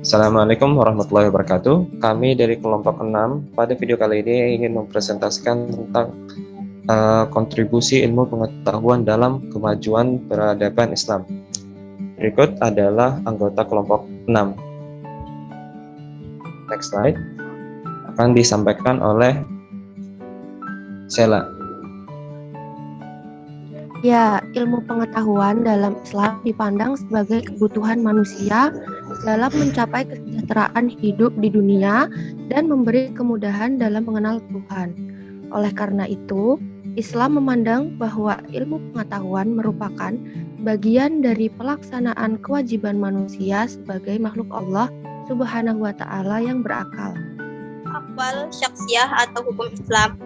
Assalamualaikum warahmatullahi wabarakatuh. Kami dari kelompok 6 pada video kali ini ingin mempresentasikan tentang kontribusi ilmu pengetahuan dalam kemajuan peradaban Islam. Berikut adalah anggota kelompok 6. Next slide. Akan disampaikan oleh Sela. Ya, ilmu pengetahuan dalam Islam dipandang sebagai kebutuhan manusia dalam mencapai kesejahteraan hidup di dunia dan memberi kemudahan dalam mengenal Tuhan. Oleh karena itu, Islam memandang bahwa ilmu pengetahuan merupakan bagian dari pelaksanaan kewajiban manusia sebagai makhluk Allah Subhanahu wa Ta'ala yang berakal. Ahwal syakhsiyah atau hukum Islam.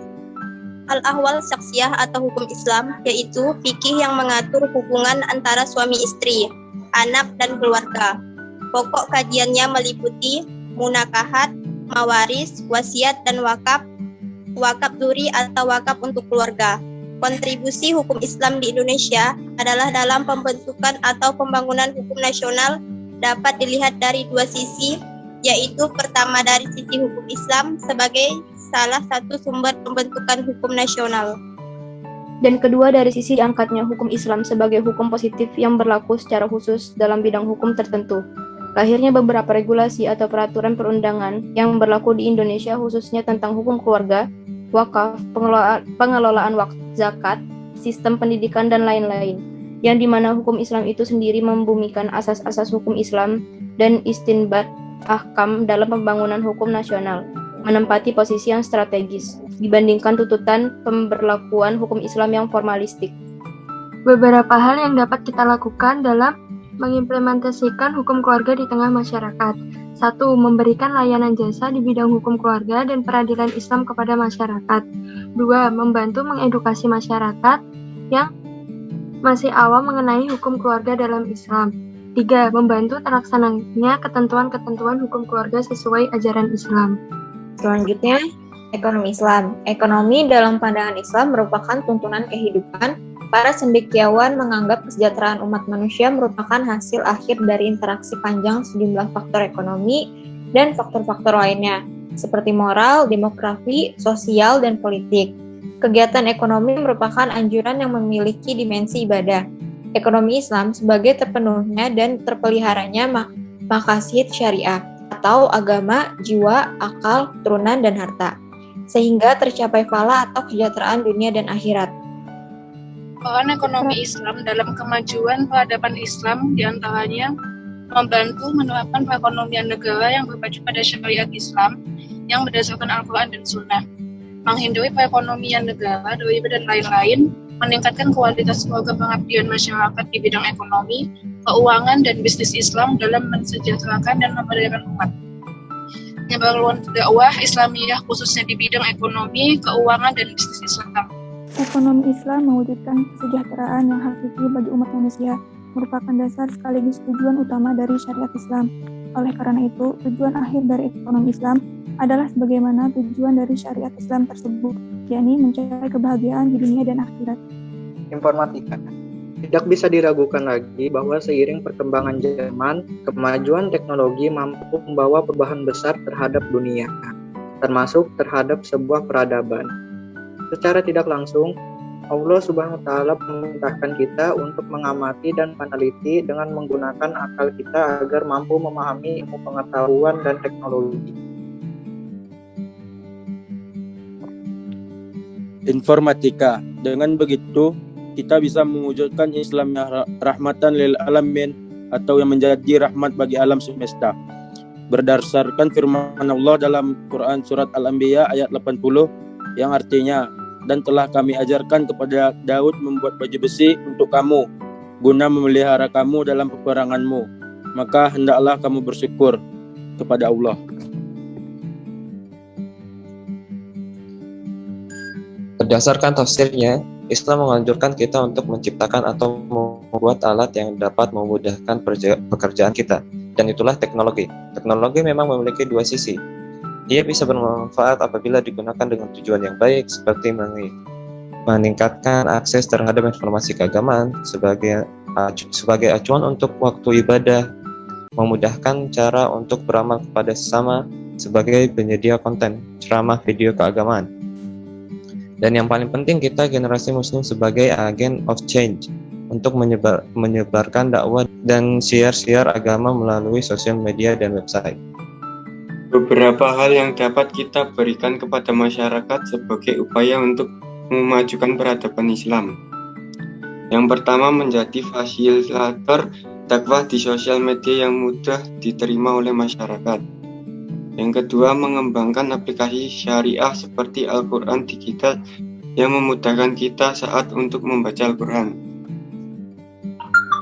Al-ahwal syakhsiyah atau hukum Islam yaitu fikih yang mengatur hubungan antara suami istri, anak dan keluarga. Pokok kajiannya meliputi munakahat, mawaris, wasiat dan wakaf, wakaf duri atau wakaf untuk keluarga. Kontribusi hukum Islam di Indonesia adalah dalam pembentukan atau pembangunan hukum nasional dapat dilihat dari dua sisi, yaitu pertama dari sisi hukum Islam sebagai salah satu sumber pembentukan hukum nasional. Dan kedua dari sisi diangkatnya hukum Islam sebagai hukum positif yang berlaku secara khusus dalam bidang hukum tertentu. Lahirnya beberapa regulasi atau peraturan perundangan yang berlaku di Indonesia khususnya tentang hukum keluarga, wakaf, pengelolaan wakaf zakat, sistem pendidikan dan lain-lain. Yang dimana hukum Islam itu sendiri membumikan asas-asas hukum Islam dan istinbat ahkam dalam pembangunan hukum nasional, menempati posisi yang strategis dibandingkan tuntutan pemberlakuan hukum Islam yang formalistik. Beberapa hal yang dapat kita lakukan dalam mengimplementasikan hukum keluarga di tengah masyarakat. 1. Memberikan layanan jasa di bidang hukum keluarga dan peradilan Islam kepada masyarakat. 2. Membantu mengedukasi masyarakat yang masih awam mengenai hukum keluarga dalam Islam. 3. Membantu terlaksananya ketentuan-ketentuan hukum keluarga sesuai ajaran Islam. Selanjutnya, ekonomi Islam. Ekonomi dalam pandangan Islam merupakan tuntunan kehidupan. Para cendekiawan menganggap kesejahteraan umat manusia merupakan hasil akhir dari interaksi panjang sejumlah faktor ekonomi dan faktor-faktor lainnya, seperti moral, demografi, sosial, dan politik. Kegiatan ekonomi merupakan anjuran yang memiliki dimensi ibadah. Ekonomi Islam sebagai terpenuhnya dan terpeliharanya maqasid syariah, atau agama, jiwa, akal, keturunan, dan harta, sehingga tercapai falah atau kesejahteraan dunia dan akhirat. Peran ekonomi Islam dalam kemajuan peradaban Islam diantaranya membantu menerapkan perekonomian negara yang berpacu pada syariat Islam yang berdasarkan Al-Quran dan Sunnah, menghindari perekonomian negara, riba dan lain-lain, meningkatkan kualitas program pengabdian masyarakat di bidang ekonomi, keuangan, dan bisnis Islam dalam mensejahterakan dan memberdayakan umat. Penyebaran dakwah Islamiyah khususnya di bidang ekonomi, keuangan, dan bisnis Islam. Ekonomi Islam mewujudkan kesejahteraan yang hakiki bagi umat manusia, merupakan dasar sekaligus tujuan utama dari syariat Islam. Oleh karena itu, tujuan akhir dari ekonomi Islam adalah sebagaimana tujuan dari syariat Islam tersebut, yakni mencapai kebahagiaan di dunia dan akhirat. Informatika. Tidak bisa diragukan lagi bahwa seiring perkembangan zaman, kemajuan teknologi mampu membawa perubahan besar terhadap dunia, termasuk terhadap sebuah peradaban. Secara tidak langsung, Allah Subhanahu wa Ta'ala memerintahkan kita untuk mengamati dan meneliti dengan menggunakan akal kita agar mampu memahami ilmu pengetahuan dan teknologi. Informatika. Dengan begitu, kita bisa mewujudkan Islam yang rahmatan lil alamin atau yang menjadi rahmat bagi alam semesta. Berdasarkan firman Allah dalam Quran surat Al-Anbiya ayat 80 yang artinya, dan telah kami ajarkan kepada Daud membuat baju besi untuk kamu guna memelihara kamu dalam peperanganmu, maka hendaklah kamu bersyukur kepada Allah. Berdasarkan tafsirnya, Islam menganjurkan kita untuk menciptakan atau membuat alat yang dapat memudahkan pekerjaan kita, dan itulah teknologi. Teknologi memang memiliki dua sisi. Dia bisa bermanfaat apabila digunakan dengan tujuan yang baik, seperti meningkatkan akses terhadap informasi keagamaan sebagai acuan untuk waktu ibadah, memudahkan cara untuk beramal kepada sesama sebagai penyedia konten, ceramah video keagamaan. Dan yang paling penting, kita generasi muslim sebagai agen of change untuk menyebarkan dakwah dan siar-siar agama melalui sosial media dan website. Beberapa hal yang dapat kita berikan kepada masyarakat sebagai upaya untuk memajukan peradaban Islam. Yang pertama, menjadi fasilitator dakwah di sosial media yang mudah diterima oleh masyarakat. Yang kedua, mengembangkan aplikasi syariah seperti Al-Quran digital yang memudahkan kita saat untuk membaca Al-Quran.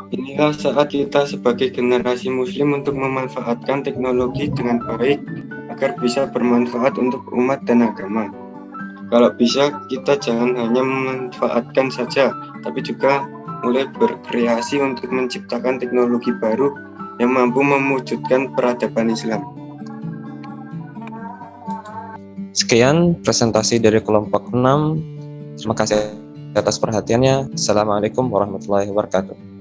Inilah saat kita sebagai generasi muslim untuk memanfaatkan teknologi dengan baik agar bisa bermanfaat untuk umat dan agama. Kalau bisa, kita jangan hanya memanfaatkan saja, tapi juga mulai berkreasi untuk menciptakan teknologi baru yang mampu mewujudkan peradaban Islam. Sekian presentasi dari kelompok 6. Terima kasih atas perhatiannya. Assalamualaikum warahmatullahi wabarakatuh.